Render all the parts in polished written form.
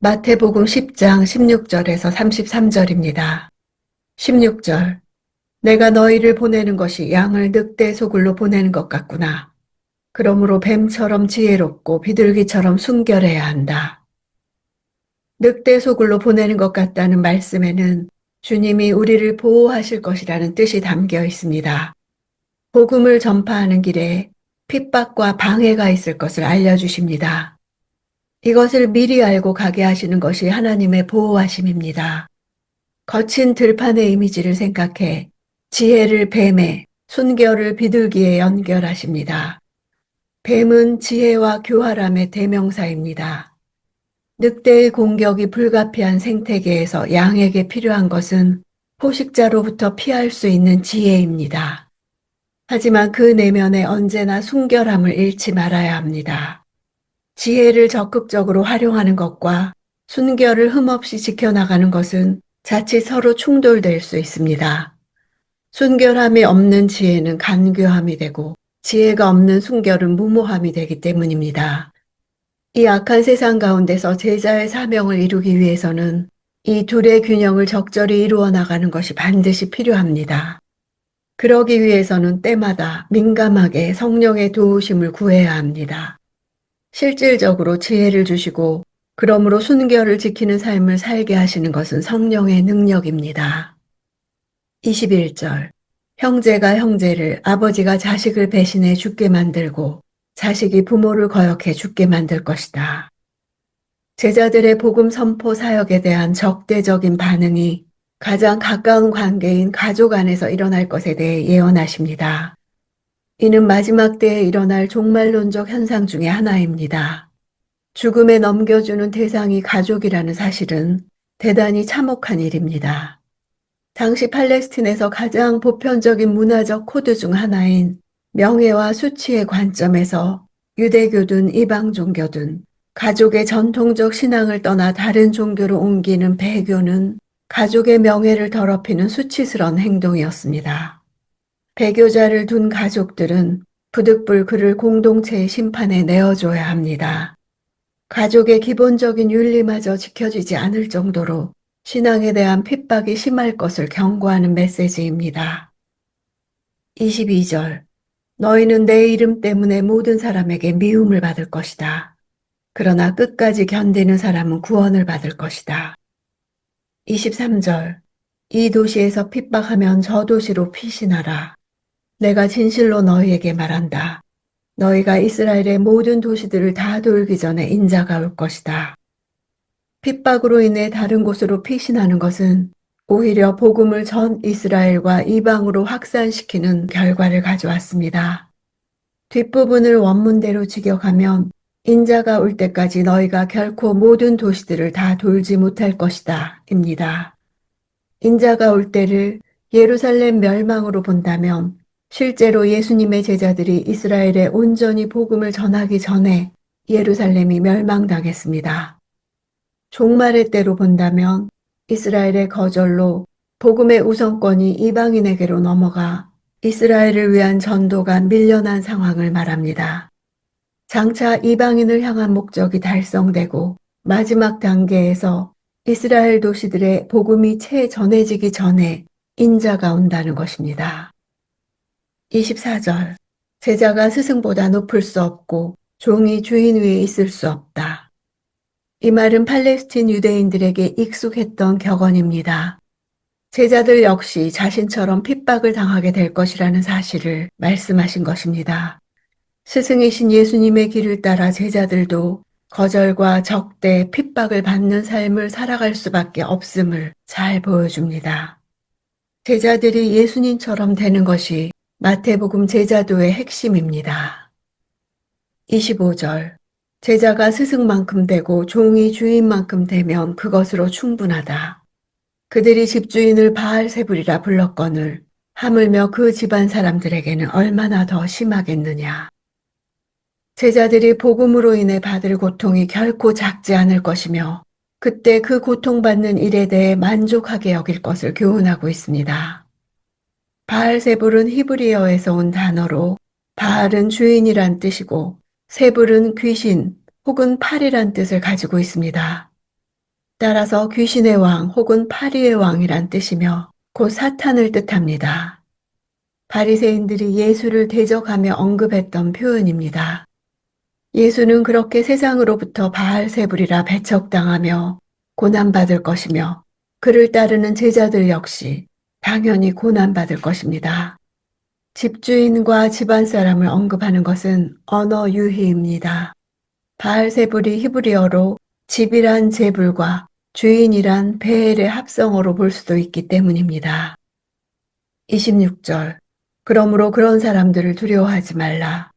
마태복음 10장 16절에서 33절입니다. 16절. 내가 너희를 보내는 것이 양을 늑대 소굴로 보내는 것 같구나. 그러므로 뱀처럼 지혜롭고 비둘기처럼 순결해야 한다. 늑대 소굴로 보내는 것 같다는 말씀에는 주님이 우리를 보호하실 것이라는 뜻이 담겨 있습니다. 복음을 전파하는 길에 핍박과 방해가 있을 것을 알려주십니다. 이것을 미리 알고 가게 하시는 것이 하나님의 보호하심입니다. 거친 들판의 이미지를 생각해 지혜를 뱀에, 순결을 비둘기에 연결하십니다. 뱀은 지혜와 교활함의 대명사입니다. 늑대의 공격이 불가피한 생태계에서 양에게 필요한 것은 포식자로부터 피할 수 있는 지혜입니다. 하지만 그 내면에 언제나 순결함을 잃지 말아야 합니다. 지혜를 적극적으로 활용하는 것과 순결을 흠없이 지켜나가는 것은 자칫 서로 충돌될 수 있습니다. 순결함이 없는 지혜는 간교함이 되고 지혜가 없는 순결은 무모함이 되기 때문입니다. 이 악한 세상 가운데서 제자의 사명을 이루기 위해서는 이 둘의 균형을 적절히 이루어 나가는 것이 반드시 필요합니다. 그러기 위해서는 때마다 민감하게 성령의 도우심을 구해야 합니다. 실질적으로 지혜를 주시고 그러므로 순결을 지키는 삶을 살게 하시는 것은 성령의 능력입니다. 21절. 형제가 형제를, 아버지가 자식을 배신해 죽게 만들고 자식이 부모를 거역해 죽게 만들 것이다. 제자들의 복음 선포 사역에 대한 적대적인 반응이 가장 가까운 관계인 가족 안에서 일어날 것에 대해 예언하십니다. 이는 마지막 때에 일어날 종말론적 현상 중의 하나입니다. 죽음에 넘겨주는 대상이 가족이라는 사실은 대단히 참혹한 일입니다. 당시 팔레스틴에서 가장 보편적인 문화적 코드 중 하나인 명예와 수치의 관점에서 유대교든 이방 종교든 가족의 전통적 신앙을 떠나 다른 종교로 옮기는 배교는 가족의 명예를 더럽히는 수치스러운 행동이었습니다. 배교자를 둔 가족들은 부득불 그를 공동체의 심판에 내어줘야 합니다. 가족의 기본적인 윤리마저 지켜지지 않을 정도로 신앙에 대한 핍박이 심할 것을 경고하는 메시지입니다. 22절. 너희는 내 이름 때문에 모든 사람에게 미움을 받을 것이다. 그러나 끝까지 견디는 사람은 구원을 받을 것이다. 23절. 이 도시에서 핍박하면 저 도시로 피신하라. 내가 진실로 너희에게 말한다. 너희가 이스라엘의 모든 도시들을 다 돌기 전에 인자가 올 것이다. 핍박으로 인해 다른 곳으로 피신하는 것은 오히려 복음을 전 이스라엘과 이방으로 확산시키는 결과를 가져왔습니다. 뒷부분을 원문대로 직역하면 인자가 올 때까지 너희가 결코 모든 도시들을 다 돌지 못할 것이다 입니다. 인자가 올 때를 예루살렘 멸망으로 본다면 실제로 예수님의 제자들이 이스라엘에 온전히 복음을 전하기 전에 예루살렘이 멸망당했습니다. 종말의 때로 본다면 이스라엘의 거절로 복음의 우선권이 이방인에게로 넘어가 이스라엘을 위한 전도가 밀려난 상황을 말합니다. 장차 이방인을 향한 목적이 달성되고 마지막 단계에서 이스라엘 도시들의 복음이 채 전해지기 전에 인자가 온다는 것입니다. 24절. 제자가 스승보다 높을 수 없고 종이 주인 위에 있을 수 없다. 이 말은 팔레스틴 유대인들에게 익숙했던 격언입니다. 제자들 역시 자신처럼 핍박을 당하게 될 것이라는 사실을 말씀하신 것입니다. 스승이신 예수님의 길을 따라 제자들도 거절과 적대, 핍박을 받는 삶을 살아갈 수밖에 없음을 잘 보여줍니다. 제자들이 예수님처럼 되는 것이 마태복음 제자도의 핵심입니다. 25절. 제자가 스승만큼 되고 종이 주인만큼 되면 그것으로 충분하다. 그들이 집주인을 바알세불이라 불렀거늘 하물며 그 집안 사람들에게는 얼마나 더 심하겠느냐. 제자들이 복음으로 인해 받을 고통이 결코 작지 않을 것이며 그때 그 고통받는 일에 대해 만족하게 여길 것을 교훈하고 있습니다. 바알세불은 히브리어에서 온 단어로 바알은 주인이란 뜻이고 세불은 귀신 혹은 팔이란 뜻을 가지고 있습니다. 따라서 귀신의 왕 혹은 파리의 왕이란 뜻이며 곧 사탄을 뜻합니다. 바리새인들이 예수를 대적하며 언급했던 표현입니다. 예수는 그렇게 세상으로부터 바알세불이라 배척당하며 고난받을 것이며 그를 따르는 제자들 역시 당연히 고난받을 것입니다. 집주인과 집안 사람을 언급하는 것은 언어 유희입니다. 바알세불이 히브리어로 집이란 제불과 주인이란 베엘의 합성어로 볼 수도 있기 때문입니다. 26절. 그러므로 그런 사람들을 두려워하지 말라.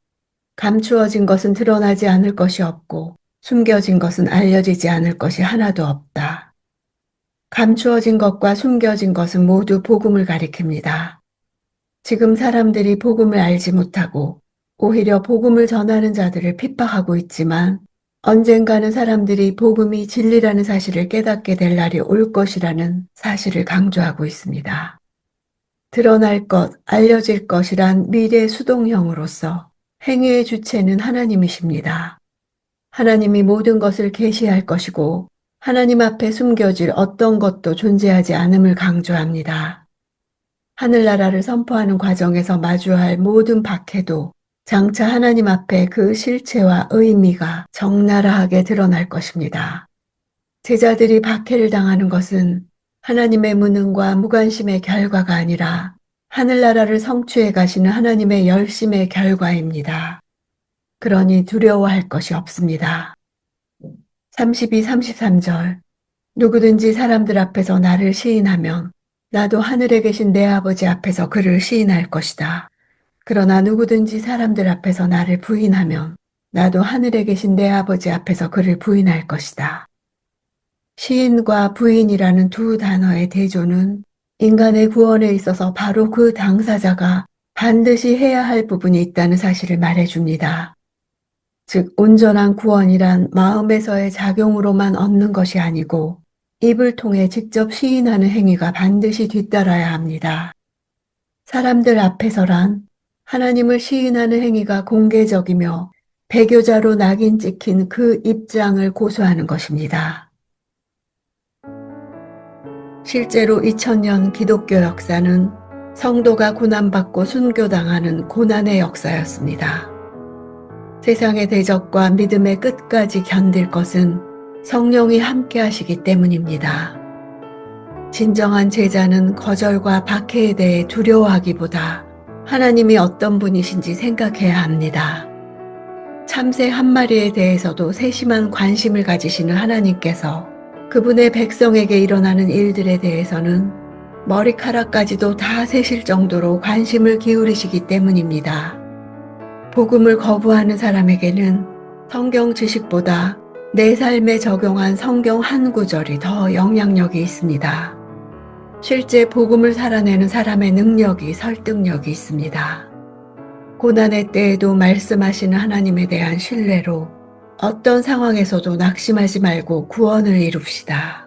감추어진 것은 드러나지 않을 것이 없고 숨겨진 것은 알려지지 않을 것이 하나도 없다. 감추어진 것과 숨겨진 것은 모두 복음을 가리킵니다. 지금 사람들이 복음을 알지 못하고 오히려 복음을 전하는 자들을 핍박하고 있지만 언젠가는 사람들이 복음이 진리라는 사실을 깨닫게 될 날이 올 것이라는 사실을 강조하고 있습니다. 드러날 것, 알려질 것이란 미래 수동형으로서 행위의 주체는 하나님이십니다. 하나님이 모든 것을 계시할 것이고 하나님 앞에 숨겨질 어떤 것도 존재하지 않음을 강조합니다. 하늘나라를 선포하는 과정에서 마주할 모든 박해도 장차 하나님 앞에 그 실체와 의미가 적나라하게 드러날 것입니다. 제자들이 박해를 당하는 것은 하나님의 무능과 무관심의 결과가 아니라 하늘나라를 성취해 가시는 하나님의 열심의 결과입니다. 그러니 두려워할 것이 없습니다. 32, 33절. 누구든지 사람들 앞에서 나를 시인하면 나도 하늘에 계신 내 아버지 앞에서 그를 시인할 것이다. 그러나 누구든지 사람들 앞에서 나를 부인하면 나도 하늘에 계신 내 아버지 앞에서 그를 부인할 것이다. 시인과 부인이라는 두 단어의 대조는 인간의 구원에 있어서 바로 그 당사자가 반드시 해야 할 부분이 있다는 사실을 말해줍니다. 즉, 온전한 구원이란 마음에서의 작용으로만 얻는 것이 아니고 입을 통해 직접 시인하는 행위가 반드시 뒤따라야 합니다. 사람들 앞에서란 하나님을 시인하는 행위가 공개적이며 배교자로 낙인 찍힌 그 입장을 고수하는 것입니다. 실제로 2000년 기독교 역사는 성도가 고난받고 순교당하는 고난의 역사였습니다. 세상의 대적과 믿음의 끝까지 견딜 것은 성령이 함께 하시기 때문입니다. 진정한 제자는 거절과 박해에 대해 두려워하기보다 하나님이 어떤 분이신지 생각해야 합니다. 참새 한 마리에 대해서도 세심한 관심을 가지시는 하나님께서 그분의 백성에게 일어나는 일들에 대해서는 머리카락까지도 다 세실 정도로 관심을 기울이시기 때문입니다. 복음을 거부하는 사람에게는 성경 지식보다 내 삶에 적용한 성경 한 구절이 더 영향력이 있습니다. 실제 복음을 살아내는 사람의 능력이 설득력이 있습니다. 고난의 때에도 말씀하시는 하나님에 대한 신뢰로 어떤 상황에서도 낙심하지 말고 구원을 이룹시다.